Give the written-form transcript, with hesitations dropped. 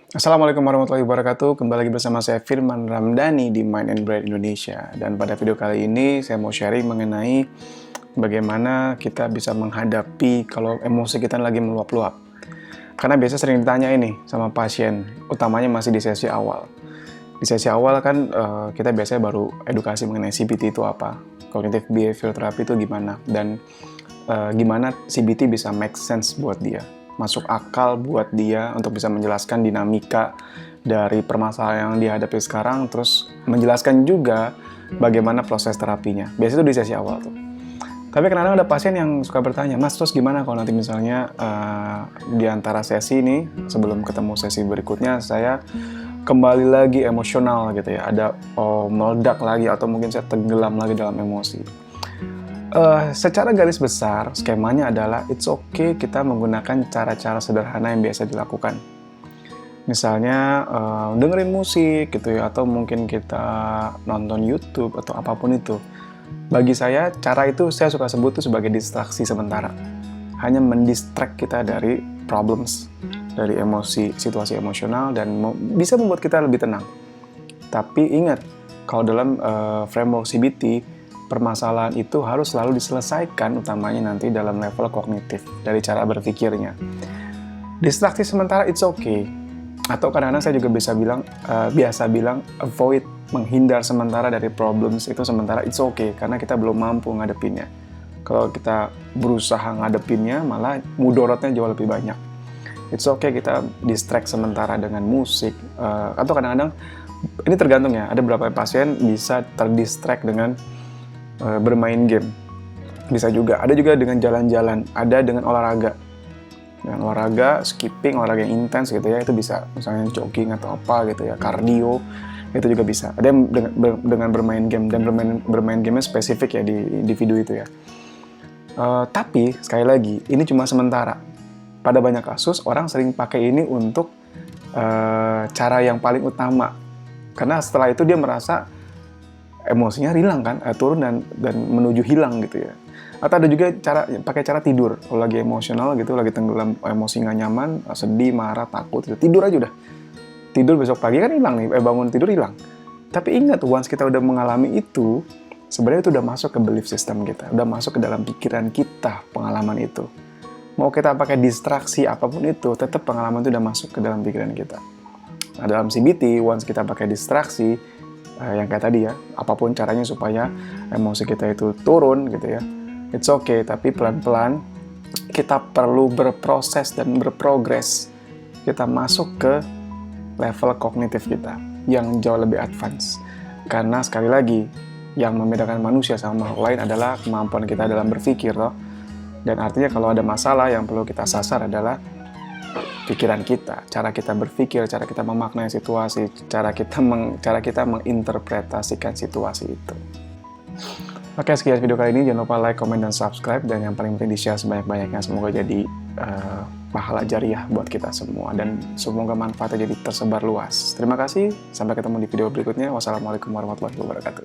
Assalamualaikum warahmatullahi wabarakatuh. Kembali lagi bersama saya Firman Ramdhani di Mind and Brain Indonesia. Dan pada video kali ini saya mau sharing mengenai bagaimana kita bisa menghadapi kalau emosi kita lagi meluap-luap. Karena biasa sering ditanya ini sama pasien, utamanya masih di sesi awal. Di sesi awal kan kita biasanya baru edukasi mengenai CBT itu apa, Cognitive Behavior Therapy itu gimana, dan gimana CBT bisa make sense buat dia. Masuk akal buat dia untuk bisa menjelaskan dinamika dari permasalahan yang dihadapi sekarang, terus menjelaskan juga bagaimana proses terapinya. Biasanya itu di sesi awal tuh. Tapi kadang-kadang ada pasien yang suka bertanya, Mas, terus gimana kalau nanti misalnya di antara sesi ini, sebelum ketemu sesi berikutnya, saya kembali lagi emosional gitu ya, ada meledak lagi atau mungkin saya tenggelam lagi dalam emosi. Secara garis besar, skemanya adalah it's okay kita menggunakan cara-cara sederhana yang biasa dilakukan. Misalnya dengerin musik gitu ya, atau mungkin kita nonton YouTube atau apapun itu. Bagi saya, cara itu saya suka sebut itu sebagai distraksi sementara. Hanya mendistract kita dari problems, dari emosi, situasi emosional, dan bisa membuat kita lebih tenang. Tapi ingat, kalau dalam framework CBT, permasalahan itu harus selalu diselesaikan utamanya nanti dalam level kognitif dari cara berpikirnya. Distraksi sementara it's okay. Atau kadang-kadang saya juga biasa bilang avoid, menghindar sementara dari problems itu sementara it's okay karena kita belum mampu ngadepinnya. Kalau kita berusaha ngadepinnya malah mudorotnya jauh lebih banyak. It's okay kita distract sementara dengan musik atau kadang-kadang ini tergantung ya. Ada beberapa pasien bisa terdistract dengan bermain game, bisa juga. Ada juga dengan jalan-jalan, ada dengan olahraga. Dengan olahraga, skipping, olahraga yang intens gitu ya, itu bisa. Misalnya jogging atau apa gitu ya, cardio, itu juga bisa. Ada yang dengan bermain game, dan bermain game-nya spesifik ya di individu itu ya. Tapi, sekali lagi, ini cuma sementara. Pada banyak kasus, orang sering pakai ini untuk cara yang paling utama. Karena setelah itu dia merasa emosinya hilang kan, turun dan menuju hilang gitu ya. Atau ada juga pakai cara tidur. Kalau lagi emosional gitu, lagi tenggelam, emosi nggak nyaman, sedih, marah, takut, gitu. Tidur aja udah. Tidur besok pagi kan hilang nih, bangun tidur hilang. Tapi ingat, once kita udah mengalami itu, sebenarnya itu udah masuk ke belief system kita, udah masuk ke dalam pikiran kita pengalaman itu. Mau kita pakai distraksi apapun itu, tetap pengalaman itu udah masuk ke dalam pikiran kita. Nah, dalam CBT, once kita pakai distraksi, yang kayak tadi ya, apapun caranya supaya emosi kita itu turun gitu ya, it's okay, tapi pelan-pelan kita perlu berproses dan berprogres. Kita masuk ke level kognitif kita yang jauh lebih advance. Karena sekali lagi, yang membedakan manusia sama makhluk lain adalah kemampuan kita dalam berpikir loh. Dan artinya kalau ada masalah yang perlu kita sasar adalah pikiran kita, cara kita berpikir, cara kita memaknai situasi, cara kita menginterpretasikan situasi itu. Oke, sekian video kali ini. Jangan lupa like, comment, dan subscribe. Dan yang paling penting di-share sebanyak-banyaknya. Semoga jadi pahala jariah buat kita semua. Dan semoga manfaatnya jadi tersebar luas. Terima kasih. Sampai ketemu di video berikutnya. Wassalamualaikum warahmatullahi wabarakatuh.